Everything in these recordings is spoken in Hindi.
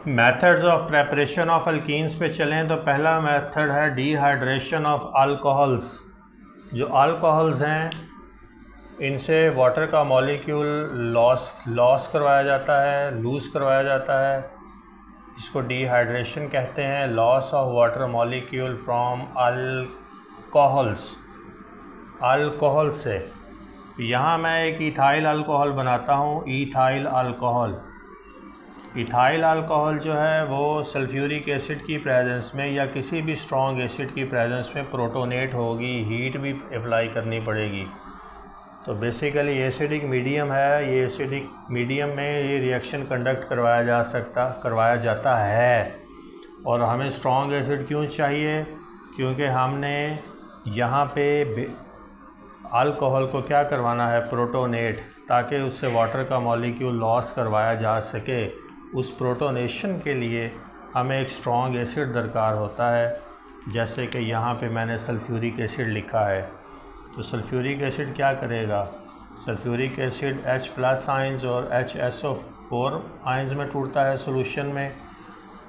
Methods of preparation of alkenes पे चलें तो पहला मेथड है डिहाइड्रेशन ऑफ अल्कोहल्स। जो अल्कोहल्स हैं इनसे वाटर का मॉलिक्यूल लॉस करवाया जाता है, लूज़ करवाया जाता है, इसको डिहाइड्रेशन कहते हैं। Loss of water molecule from alcohol से। यहाँ मैं एक इथाइल अल्कोहल बनाता हूँ, इथाइल अल्कोहल। इथाइल अल्कोहल जो है वो सल्फ्यूरिक एसिड की प्रेजेंस में या किसी भी स्ट्रॉन्ग एसिड की प्रेजेंस में प्रोटोनेट होगी, हीट भी अप्लाई करनी पड़ेगी। तो बेसिकली एसिडिक मीडियम है, ये एसिडिक मीडियम में ये रिएक्शन कंडक्ट करवाया जाता है। और हमें स्ट्रॉन्ग एसिड क्यों चाहिए? क्योंकि हमने यहाँ पे अल्कोहल को क्या करवाना है, प्रोटोनेट, ताकि उससे वाटर का मॉलिक्यूल लॉस करवाया जा सके। उस प्रोटोनेशन के लिए हमें एक स्ट्रॉन्ग एसिड दरकार होता है, जैसे कि यहाँ पे मैंने सल्फ्यूरिक एसिड लिखा है। तो सल्फ्यूरिक एसिड क्या करेगा? सल्फ्यूरिक एसिड H+ आयंस और HSO4 आयंस में टूटता है सॉल्यूशन में।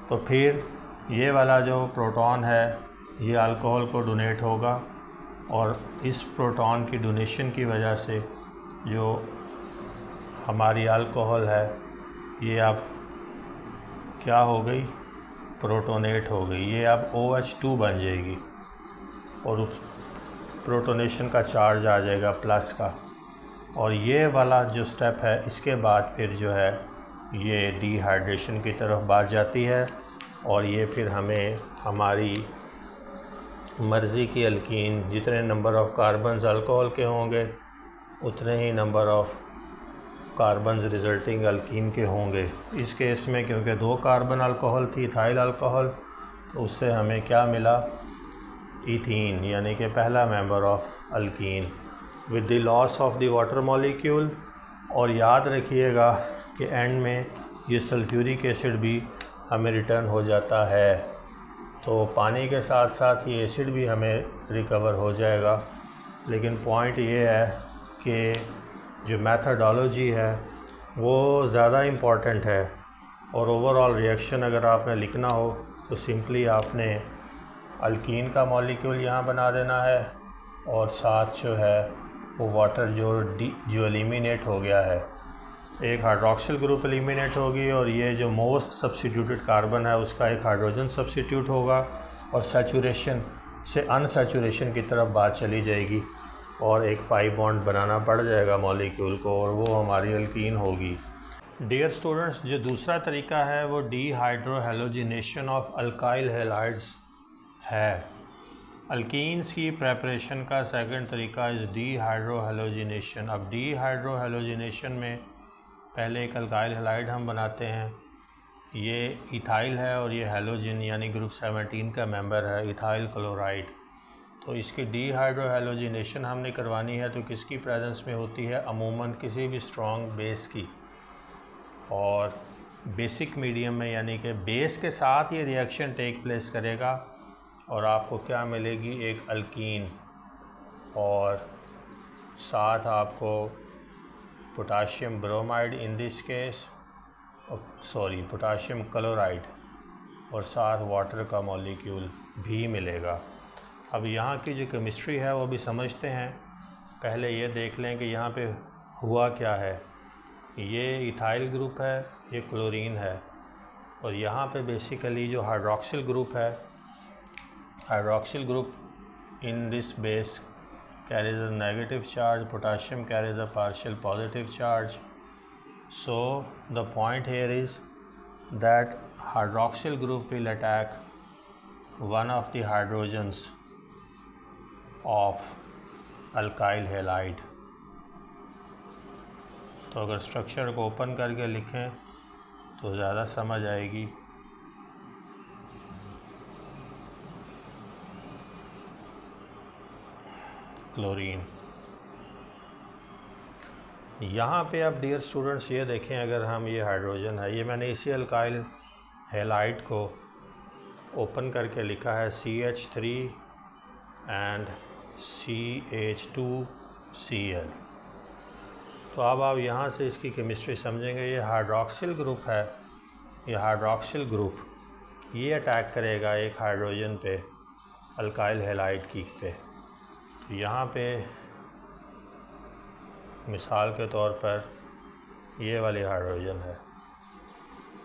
तो फिर ये वाला जो प्रोटॉन है ये अल्कोहल को डोनेट होगा, और इस प्रोटॉन की डोनेशन की वजह से जो हमारी अल्कोहल है ये अब क्या हो गई, प्रोटोनेट हो गई। ये अब OH2 बन जाएगी और उस प्रोटोनेशन का चार्ज आ जाएगा प्लस का। और ये वाला जो स्टेप है इसके बाद फिर जो है ये डिहाइड्रेशन की तरफ बात जाती है, और ये फिर हमें हमारी मर्ज़ी की अल्कीन, जितने नंबर ऑफ़ कार्बन्स अल्कोहल के होंगे उतने ही number of carbons resulting alkene के होंगे। इस केस में क्योंकि 2 कार्बन अल्कोहल थी, इथाइल अल्कोहल, तो उससे हमें क्या मिला, इथीन, यानी कि पहला member of alkene with the loss of the water molecule. और याद रखिएगा कि एंड में ये सल्फ्यूरिक एसिड भी हमें रिटर्न हो जाता है। तो पानी के साथ साथ ये एसिड भी हमें रिकवर हो जाएगा। लेकिन पॉइंट ये है कि जो मेथडोलॉजी है वो ज़्यादा इम्पॉर्टेंट है। और ओवरऑल रिएक्शन अगर आपने लिखना हो तो सिंपली आपने अल्कीन का मॉलिक्यूल यहाँ बना देना है, और साथ जो है वो वाटर जो एलिमिनेट हो गया है, एक हाइड्रोक्सिल ग्रुप एलिमिनेट होगी, और ये जो मोस्ट सब्स्टिट्यूटेड कार्बन है उसका एक हाइड्रोजन सब्स्टिट्यूट होगा, और सैचुरेशन से अनसैचुरेशन की तरफ बात चली जाएगी, और एक 5 बॉन्ड बनाना पड़ जाएगा मॉलिक्यूल को, और वो हमारी अल्कीन होगी। डियर स्टूडेंट्स, जो दूसरा तरीका है वो डिहाइड्रोहेलोजिनेशन ऑफ अल्काइल हैलाइड्स है। अल्कीन्स की प्रेपरेशन का सेकंड तरीका इज़ डिहाइड्रोहेलोजिनेशन। अब डिहाइड्रोहेलोजिनेशन में पहले एक अल्काइल हैलाइड हम बनाते हैं, ये इथाइल है और ये हैलोजन यानी ग्रुप 17 का मेंबर है, इथाइल क्लोराइड। तो इसकी डिहाइड्रोहेलोजिनेशन हमने करवानी है तो किसकी प्रेजेंस में होती है, अमूमन किसी भी स्ट्रॉन्ग बेस की, और बेसिक मीडियम में, यानी कि बेस के साथ ये रिएक्शन टेक प्लेस करेगा और आपको क्या मिलेगी, एक अल्कीन, और साथ आपको potassium bromide in this case, potassium chloride, और साथ वाटर का मॉलिक्यूल भी मिलेगा। अब यहाँ की जो केमिस्ट्री है वो भी समझते हैं। पहले ये देख लें कि यहाँ पे हुआ क्या है। ये इथाइल ग्रुप है, ये क्लोरीन है, और यहाँ पे बेसिकली जो हाइड्रोक्सिल ग्रुप है, hydroxyl group in this base carries a negative charge, potassium carries a partial positive charge. So the point here is that hydroxyl group will attack one of the hydrogens of alkyl halide. तो अगर स्ट्रक्चर को ओपन करके लिखें तो ज़्यादा समझ आएगी। क्लोरीन, यहाँ पे अब डियर स्टूडेंट्स ये देखें, अगर हम ये हाइड्रोजन है, ये मैंने इसी अल्काइल हैलाइड को ओपन करके लिखा है CH3 एंड CH2Cl। तो अब आप यहाँ से इसकी केमिस्ट्री समझेंगे। ये हाइड्रोक्सिल ग्रुप है ये हाइड्रॉक्सिल ग्रुप ये अटैक करेगा एक हाइड्रोजन पे अल्काइल हैलाइड की पे। तो यहाँ पे मिसाल के तौर पर ये वाली हाइड्रोजन है,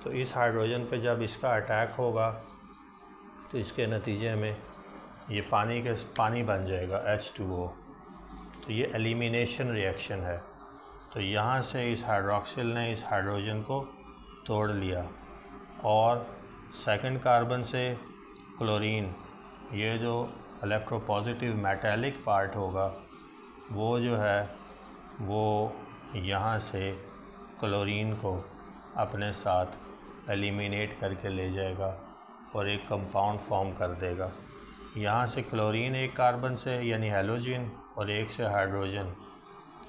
तो इस हाइड्रोजन पे जब इसका अटैक होगा तो इसके नतीजे में ये पानी बन जाएगा H2O। तो ये एलिमिनेशन रिएक्शन है। तो यहाँ से इस हाइड्रॉक्सिल ने इस हाइड्रोजन को तोड़ लिया और सेकंड कार्बन से क्लोरीन, ये जो इलेक्ट्रोपॉजिटिव मेटालिक पार्ट होगा वो जो है वो यहाँ से क्लोरीन को अपने साथ एलिमिनेट करके ले जाएगा और एक कंपाउंड फॉर्म कर देगा। यहाँ से क्लोरीन एक कार्बन से यानी हैलोजन और एक से हाइड्रोजन,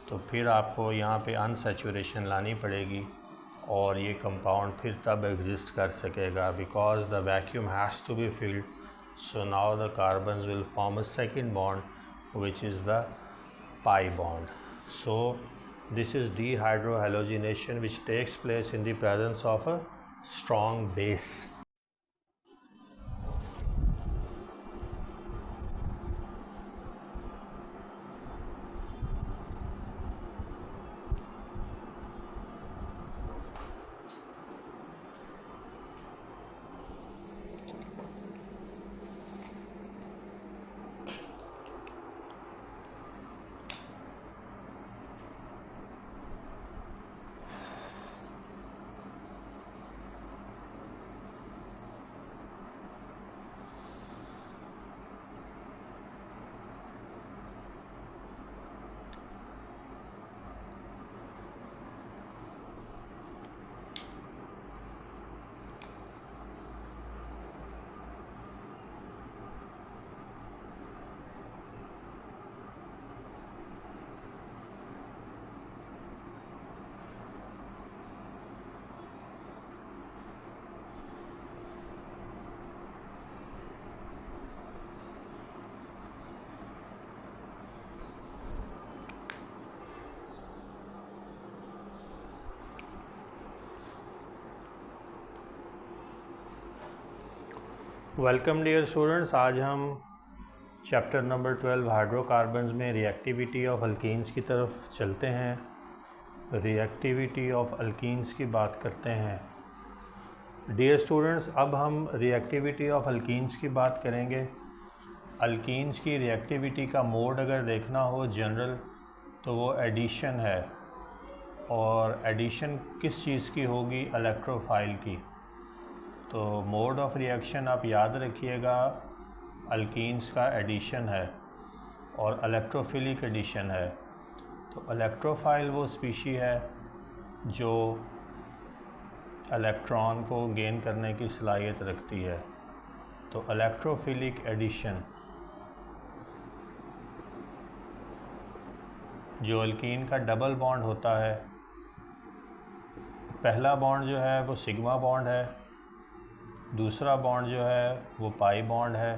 तो फिर आपको यहाँ पे अनसैचुरेशन लानी पड़ेगी और ये कंपाउंड फिर तब एग्जिस्ट कर सकेगा because the vacuum has to be filled. So now the carbons will form a second bond which is the pi bond. So this is dehydrohalogenation which takes place in the presence of a strong base. Welcome dear students, आज हम चैप्टर नंबर 12 हाइड्रोकार्बन्स में रिएक्टिविटी ऑफ अल्कीन्स की तरफ चलते हैं। रिएक्टिविटी ऑफ अल्कीन्स की बात करते हैं। डियर स्टूडेंट्स, अब हम रिएक्टिविटी ऑफ अल्कीन्स की बात करेंगे। अल्कीन्स की रिएक्टिविटी का मोड अगर देखना हो जनरल तो वो एडिशन है, और एडिशन किस चीज़ की होगी? इलेक्ट्रोफाइल की। तो मोड ऑफ रिएक्शन आप याद रखिएगा, अल्कीन्स का एडिशन है और इलेक्ट्रोफिलिक एडिशन है। तो इलेक्ट्रोफाइल वो स्पीशी है जो इलेक्ट्रॉन को गेन करने की सलाहियत रखती है। तो इलेक्ट्रोफिलिक एडिशन, जो अल्कीन का डबल बॉन्ड होता है, पहला बॉन्ड जो है वो सिग्मा बॉन्ड है, दूसरा बॉन्ड जो है वो पाई बॉन्ड है।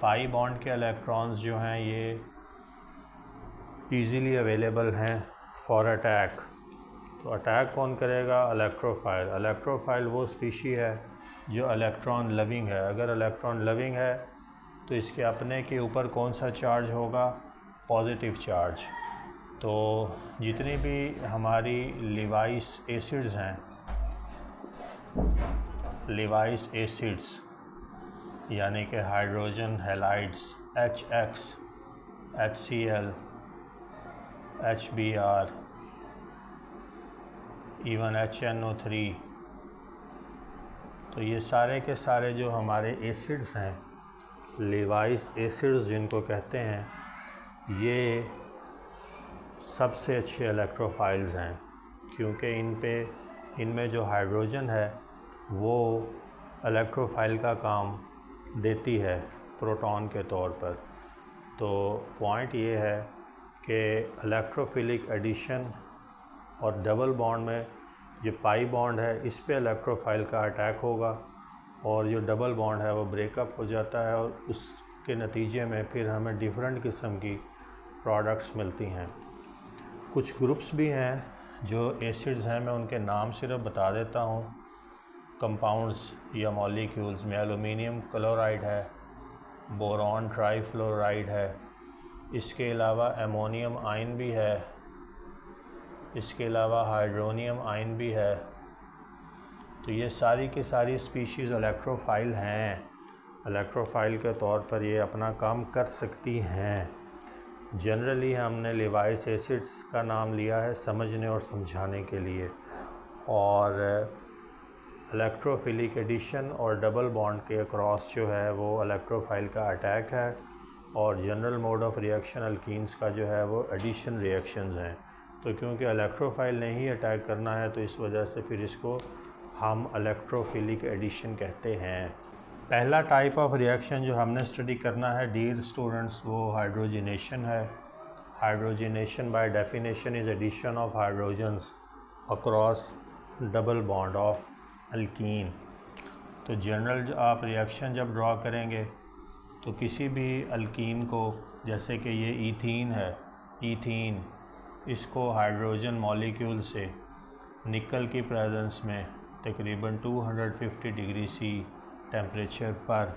पाई बॉन्ड के इलेक्ट्रॉन्स जो हैं ये इजीली अवेलेबल हैं फॉर अटैक। तो अटैक कौन करेगा? इलेक्ट्रोफाइल। इलेक्ट्रोफाइल वो स्पीशी है जो इलेक्ट्रॉन लविंग है। अगर इलेक्ट्रॉन लविंग है तो इसके अपने के ऊपर कौन सा चार्ज होगा? Positive charge. तो जितनी भी हमारी लिवाइस एसिड्स हैं, लिवाइस एसिड्स यानी कि hydrogen halides HX, HCl, HBr, even HNO3, तो ये सारे के सारे जो हमारे एसिड्स हैं, लिवाइस एसिड्स जिनको कहते हैं, ये सबसे अच्छे इलेक्ट्रोफाइल्स हैं क्योंकि इनमें जो हाइड्रोजन है वो इलेक्ट्रोफाइल का काम देती है प्रोटॉन के तौर पर। तो पॉइंट ये है कि इलेक्ट्रोफिलिक एडिशन और डबल बॉन्ड में जो पाई बॉन्ड है इस पे इलेक्ट्रोफाइल का अटैक होगा और जो डबल बॉन्ड है वो ब्रेकअप हो जाता है और उसके नतीजे में फिर हमें डिफरेंट किस्म की प्रोडक्ट्स मिलती हैं। कुछ ग्रुप्स भी हैं जो एसिड्स हैं मैं उनके नाम सिर्फ बता देता हूँ। कंपाउंड्स या मॉलिक्यूल्स में एलुमिनियम क्लोराइड है, बोरॉन ट्राईफ्लोराइड है, इसके अलावा एमोनियम आयन भी है, इसके अलावा हाइड्रोनियम आयन भी है। तो ये सारी की सारी स्पीशीज़ इलेक्ट्रोफाइल हैं। इलेक्ट्रोफाइल के तौर पर ये अपना काम कर सकती हैं। जनरली हमने लेवाइस एसिड्स का नाम लिया है समझने और समझाने के लिए। और इलेक्ट्रोफिलिक एडिशन और डबल बॉन्ड के अक्रॉस जो है वो इलेक्ट्रोफाइल का अटैक है, और general mode of reaction alkenes का जो है वो एडिशन रिएक्शंस हैं। तो क्योंकि इलेक्ट्रोफाइल ने ही अटैक करना है तो इस वजह से फिर इसको हम इलेक्ट्रोफिलिक एडिशन कहते हैं। पहला टाइप ऑफ रिएक्शन जो हमने स्टडी करना है डियर स्टूडेंट्स वो हाइड्रोजिनेशन है। Hydrogenation by definition is addition of hydrogens across double bond of alkene. तो जनरल आप रिएक्शन जब ड्रॉ करेंगे तो किसी भी अल्कीन को, जैसे कि ये ईथीन है, ईथीन इसको हाइड्रोजन मॉलिक्यूल से निकल की प्रेजेंस में तकरीबन 250 डिग्री सी टेम्परेचर पर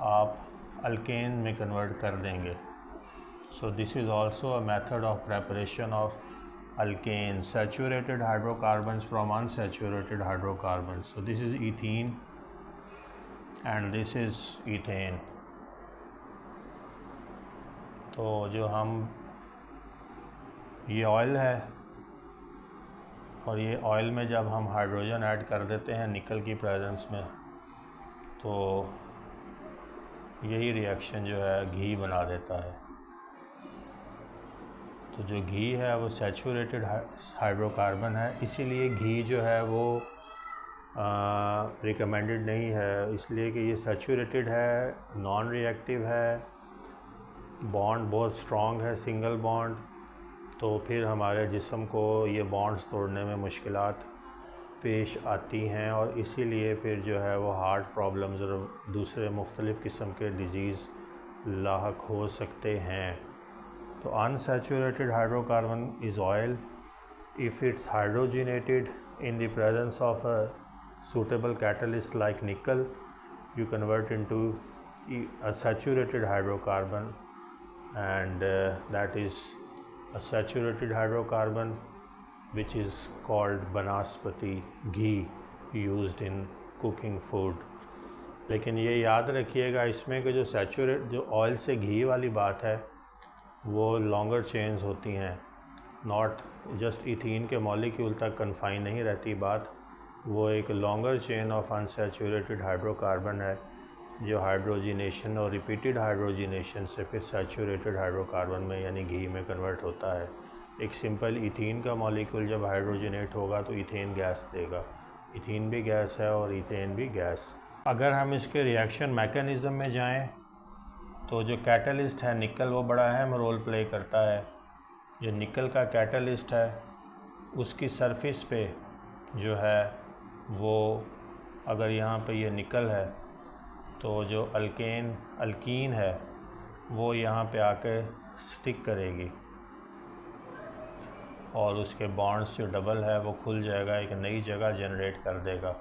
आप अल्केन में कन्वर्ट कर देंगे। So this is also a method of preparation of alkane, saturated hydrocarbons from unsaturated hydrocarbons. So this is ethene and this is ethane. तो जो हम ये ऑयल है और ये ऑयल में जब हम हाइड्रोजन ऐड कर देते हैं निकल की प्रेजेंस में तो यही रिएक्शन जो है घी बना देता है। तो जो घी है वो सैचुरेटेड हाइड्रोकार्बन है, इसीलिए घी जो है वो रिकमेंडेड नहीं है, इसलिए कि ये सैचुरेटेड है, नॉन रिएक्टिव है, बॉन्ड बहुत स्ट्रॉन्ग है, सिंगल बॉन्ड। तो फिर हमारे जिस्म को ये बॉन्ड्स तोड़ने में मुश्किलात पेश आती हैं और इसीलिए फिर जो है वो हार्ट प्रॉब्लम्स और दूसरे मुख्तलिफ़ किस्म के डिज़ीज़ लाहक हो सकते हैं। तो unsaturated hydrocarbon is oil if it's hydrogenated in the presence of a suitable catalyst like nickel, you convert into a saturated hydrocarbon, and that is a saturated hydrocarbon which is called banaspati ghee used in cooking food। लेकिन ये याद रखिएगा इसमें कि जो ऑयल से घी वाली बात है वो लॉन्गर चेन्स होती हैं, नॉट जस्ट इथीन के मॉलिक्यूल तक कन्फाइन नहीं रहती बात, वो एक longer chain of unsaturated hydrocarbon है जो हाइड्रोजिनेशन और रिपीटेड हाइड्रोजिनेशन से फिर सैचुरेटेड हाइड्रोकार्बन में यानी घी में कन्वर्ट होता है। एक सिंपल इथीन का मॉलिक्यूल जब हाइड्रोजिनेट होगा तो इथेन गैस देगा। इथीन भी गैस है और इथेन भी गैस। अगर हम इसके रिएक्शन मैकेनिज़्म में जाएं तो जो कैटलिस्ट है निकल वो बड़ा अहम रोल प्ले करता है। जो निकल का कैटलिस्ट है उसकी सरफेस पे जो है वो अगर यहाँ पे ये निकल है तो जो अल्कीन है वो यहाँ पे आके स्टिक करेगी और उसके बॉन्ड्स जो डबल है वो खुल जाएगा, एक नई जगह जनरेट कर देगा।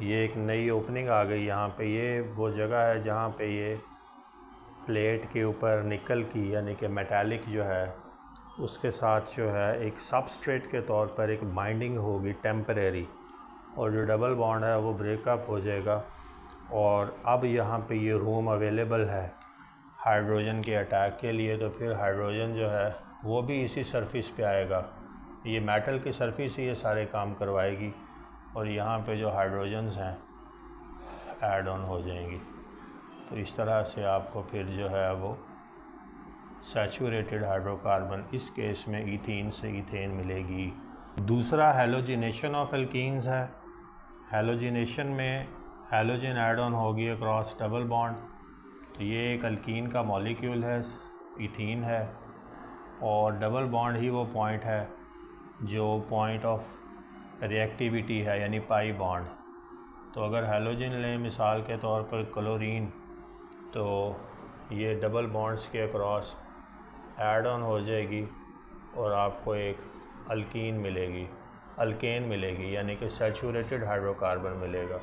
ये एक नई ओपनिंग आ गई यहाँ पे। ये वो जगह है जहाँ पे ये प्लेट के ऊपर निकल की यानी कि मेटालिक जो है उसके साथ जो है एक सबस्ट्रेट के तौर पर एक बाइंडिंग होगी टेम्परेरी, और जो डबल बॉन्ड है वो ब्रेकअप हो जाएगा और अब यहाँ पे ये रूम अवेलेबल है हाइड्रोजन के अटैक के लिए। तो फिर हाइड्रोजन जो है वो भी इसी सरफेस पे आएगा, ये मेटल की सरफेस ही ये सारे काम करवाएगी और यहाँ पे जो हाइड्रोजन्स हैं ऐड ऑन हो जाएंगी। तो इस तरह से आपको फिर जो है वो सैचुरेटेड हाइड्रोकार्बन, इस केस में इथीन से इथेन मिलेगी। दूसरा हैलोजिनेशन ऑफ एल्कीन्स है। हैलोजिनेशन में हैलोजन ऐड ऑन होगी अक्रॉस डबल बॉन्ड। तो ये एक अल्कीन का मॉलिक्यूल है, इथीन है, और डबल बॉन्ड ही वो पॉइंट है जो पॉइंट ऑफ रिएक्टिविटी है यानी पाई बॉन्ड। तो अगर हैलोजन लें मिसाल के तौर पर क्लोरीन, तो ये डबल बॉन्ड्स के अक्रॉस ऐड ऑन हो जाएगी और आपको एक अल्केन मिलेगी यानी कि सैचुरेटेड हाइड्रोकार्बन मिलेगा।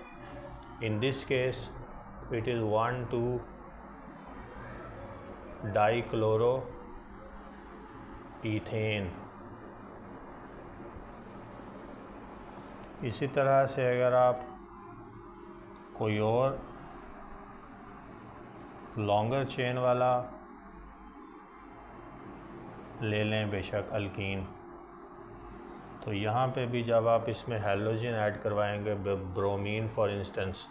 In this case it is 1,2 dichloro ethane. इसी तरह से अगर आप कोई और लॉन्गर चेन वाला ले लें, बेशक अल्कीन, तो यहाँ पे भी जब आप इसमें हैलोजन ऐड करवाएंगे, ब्रोमीन फॉर इंस्टेंस,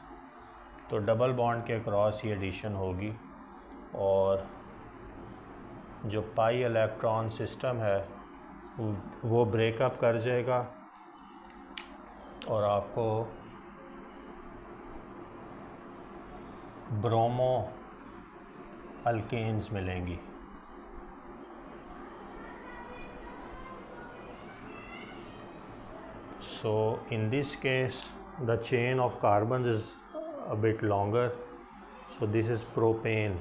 तो डबल बॉन्ड के क्रॉस ये एडिशन होगी और जो पाई इलेक्ट्रॉन सिस्टम है वो ब्रेकअप कर जाएगा और आपको ब्रोमो अल्केन्स मिलेंगी। So in this case the chain of carbons is a bit longer, so this is propane.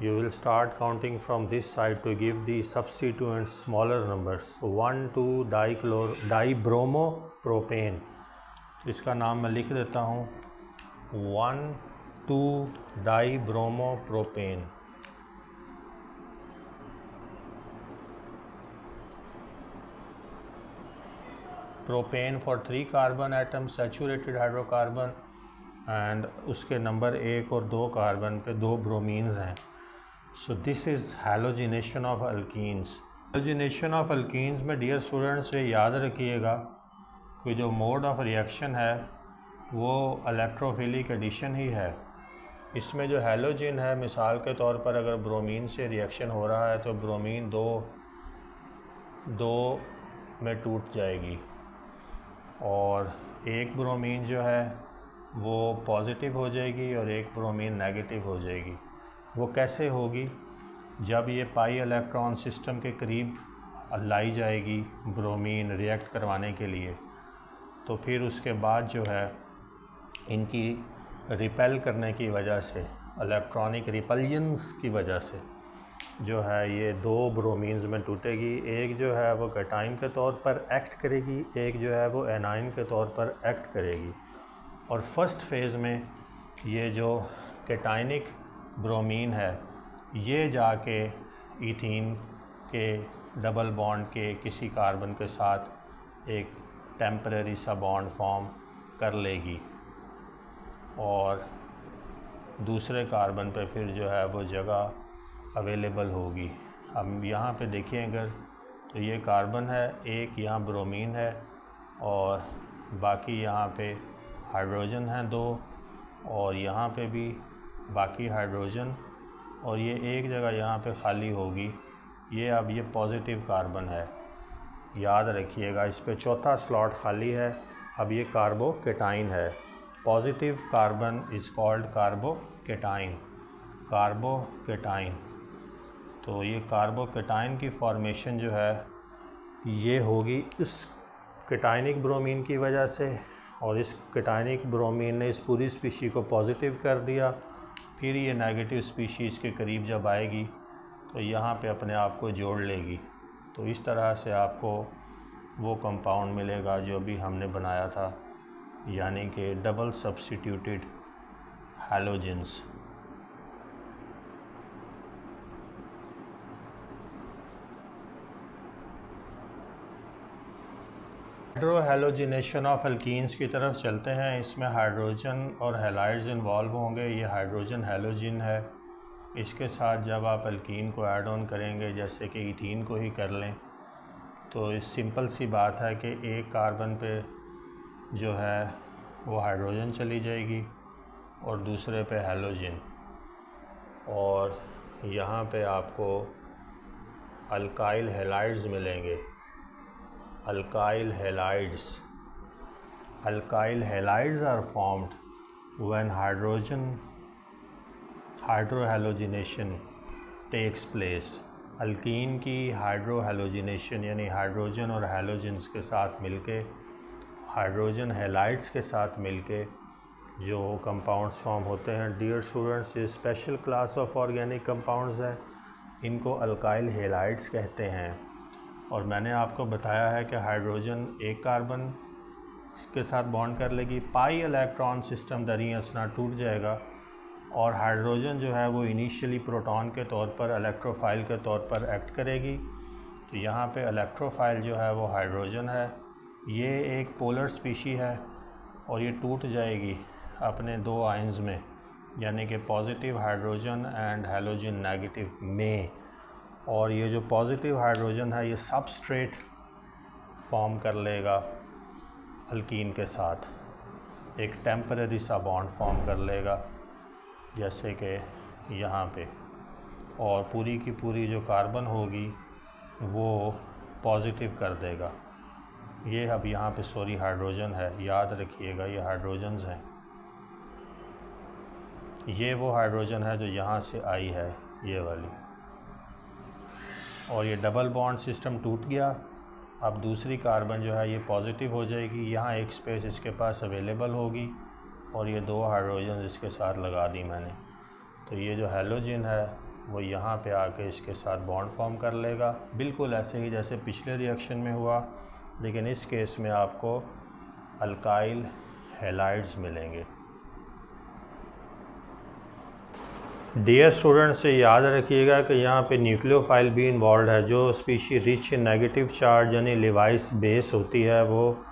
You will start counting from this side to give the substituents smaller numbers. So 1,2 dibromopropane, इसका नाम मैं लिख देता हूँ 1,2 dibromopropane। Propane for 3 carbon atom saturated hydrocarbon and उसके नंबर 1 और 2 कार्बन पे 2 ब्रोमीन्स हैं। So this is halogenation of alkenes. Halogenation of alkenes में डियर स्टूडेंट्स ये याद रखिएगा कि जो मोड ऑफ रिएक्शन है वो इलेक्ट्रोफिलिक एडिशन ही है। इसमें जो हैलोजन है, मिसाल के तौर पर अगर ब्रोमीन से रिएक्शन हो रहा है तो ब्रोमीन दो में टूट जाएगी और एक ब्रोमीन जो है वो पॉजिटिव हो जाएगी और एक ब्रोमीन नेगेटिव हो जाएगी। वो कैसे होगी? जब ये पाई इलेक्ट्रॉन सिस्टम के करीब लाई जाएगी ब्रोमीन रिएक्ट करवाने के लिए, तो फिर उसके बाद जो है इनकी रिपेल करने की वजह से, इलेक्ट्रॉनिक रिपल्जन्स की वजह से जो है ये 2 ब्रोमीन्स में टूटेगी। एक जो है वो कैटाइन के तौर पर एक्ट करेगी, एक जो है वो एनाइन के तौर पर एक्ट करेगी। और फर्स्ट फेज़ में ये जो कैटाइनिक ब्रोमीन है ये जाके ईथीन के डबल बॉन्ड के किसी कार्बन के साथ एक टेम्परेरी सा बॉन्ड फॉर्म कर लेगी और दूसरे कार्बन पे फिर जो है वो जगह अवेलेबल होगी। अब यहाँ पे देखिए अगर तो ये कार्बन है, एक यहाँ ब्रोमीन है और बाकी यहाँ पे हाइड्रोजन हैं 2 और यहाँ पे भी बाकी हाइड्रोजन और ये एक जगह यहाँ पे खाली होगी। ये अब ये पॉजिटिव कार्बन है, याद रखिएगा इस पे चौथा स्लॉट खाली है। अब ये कार्बोकेटाइन है। Positive carbon is called carbocation. तो ये कार्बोकेटाइन की फॉर्मेशन जो है ये होगी इस कैटाइनिक ब्रोमीन की वजह से और इस कैटाइनिक ब्रोमीन ने इस पूरी स्पीशी को पॉजिटिव कर दिया। फिर ये नेगेटिव स्पीशीज़ के करीब जब आएगी तो यहाँ पे अपने आप को जोड़ लेगी। तो इस तरह से आपको वो कंपाउंड मिलेगा जो भी हमने बनाया था, यानी कि double substituted halogens. Hydrohalogenation of alkenes की तरफ चलते हैं। इसमें हाइड्रोजन और हैलाइड्स इन्वॉल्व होंगे। ये हाइड्रोजन हैलोजन है। इसके साथ जब आप अल्कीन को ऐड ऑन करेंगे, जैसे कि ईथीन को ही कर लें, तो इस सिंपल सी बात है कि एक कार्बन पे जो है वो हाइड्रोजन चली जाएगी और दूसरे पे हैलोजन, और यहाँ पे आपको अल्काइल हैलाइड्स मिलेंगे। Alkyl halides are formed when hydrohalogenation takes place। Alkyne की हाइड्रोहैलोजिनेशन यानी हाइड्रोजन और हैलोजेंस के साथ मिलके, हाइड्रोजन हैलाइड्स के साथ मिलके जो कंपाउंड्स फॉर्म होते हैं। डियर स्टूडेंट्स, ये special class of organic compounds है, इनको अल्काइल हेलाइड्स कहते हैं। और मैंने आपको बताया है कि हाइड्रोजन एक कार्बन के साथ बॉन्ड कर लेगी, पाई इलेक्ट्रॉन सिस्टम दरी असना टूट जाएगा और हाइड्रोजन जो है वो इनिशियली प्रोटॉन के तौर पर इलेक्ट्रोफाइल के तौर पर एक्ट करेगी। तो यहाँ पे इलेक्ट्रोफाइल जो है वो हाइड्रोजन है, ये एक पोलर स्पीशी है और ये टूट जाएगी अपने दो आयंस में, यानी कि positive hydrogen and halogen negative में। और ये जो पॉजिटिव हाइड्रोजन है ये सबस्ट्रेट फॉर्म कर लेगा अल्कीन के साथ, एक टेम्परेरी सा बॉन्ड फॉर्म कर लेगा जैसे कि यहाँ पे, और पूरी की पूरी जो कार्बन होगी वो पॉजिटिव कर देगा। ये अब यहाँ पे सॉरी हाइड्रोजन है, याद रखिएगा ये हाइड्रोजन्स हैं। ये वो हाइड्रोजन है जो यहाँ से आई है, ये वाली, और ये डबल बॉन्ड सिस्टम टूट गया। अब दूसरी कार्बन जो है ये पॉजिटिव हो जाएगी, यहाँ एक स्पेस इसके पास अवेलेबल होगी और ये दो हाइड्रोजन इसके साथ लगा दी मैंने। तो ये जो हैलोजन है वो यहाँ पे आके इसके साथ बॉन्ड फॉर्म कर लेगा, बिल्कुल ऐसे ही जैसे पिछले रिएक्शन में हुआ, लेकिन इस केस में आपको अल्काइल हैलाइड्स मिलेंगे। डियर स्टूडेंट्स, से याद रखिएगा कि यहाँ पे न्यूक्लियोफाइल भी इन्वॉल्व है। जो species rich in negative charge यानी लिवाइस बेस होती है, वो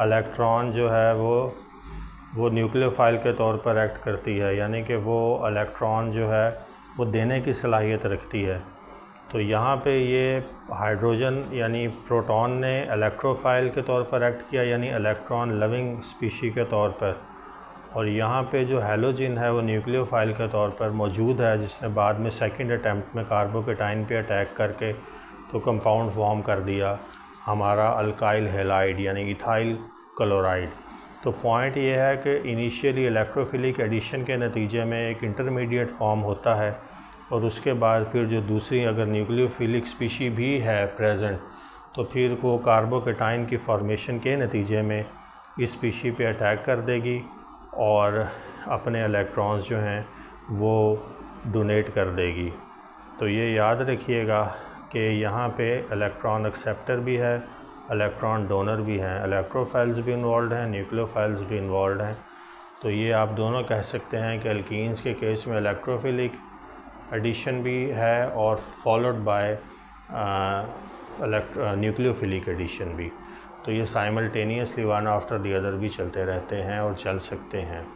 इलेक्ट्रॉन जो है वो न्यूक्लियोफाइल के तौर पर एक्ट करती है, यानी कि वो इलेक्ट्रॉन जो है वो देने की सलाहियत रखती है। तो यहाँ पे ये हाइड्रोजन यानी प्रोटॉन ने इलेक्ट्रोफाइल के तौर पर एक्ट किया, यानी इलेक्ट्रॉन लविंग स्पीशी के तौर पर, और यहाँ पे जो हैलोजन है वो न्यूक्लियोफाइल के तौर पर मौजूद है, जिसने बाद में सेकंड अटैम्प्ट में कार्बोकेटाइन पे अटैक करके तो कंपाउंड फॉर्म कर दिया हमारा अल्काइल हैलाइड यानी इथाइल क्लोराइड। तो पॉइंट ये है कि इनिशियली इलेक्ट्रोफिलिक एडिशन के नतीजे में एक इंटरमीडिएट फॉर्म होता है और उसके बाद फिर जो दूसरी अगर न्यूक्लियोफिलिक स्पीशी भी है प्रेजेंट, तो फिर वो कार्बोकेटाइन की फॉर्मेशन के नतीजे में इस स्पीशी पे अटैक कर देगी और अपने इलेक्ट्रॉन्स जो हैं वो डोनेट कर देगी। तो ये याद रखिएगा कि यहाँ पे इलेक्ट्रॉन एक्सेप्टर भी है, इलेक्ट्रॉन डोनर भी हैं, इलेक्ट्रोफाइल्स भी इन्वॉल्व हैं, न्यूक्लियोफाइल्स भी इन्वॉल्व हैं। तो ये आप दोनों कह सकते हैं कि अल्कीन्स के केस में इलेक्ट्रोफिलिक एडिशन भी है और फॉलोड बाय न्यूक्लियोफिलिक एडिशन भी। तो ये simultaneously one after the other भी चलते रहते हैं और चल सकते हैं।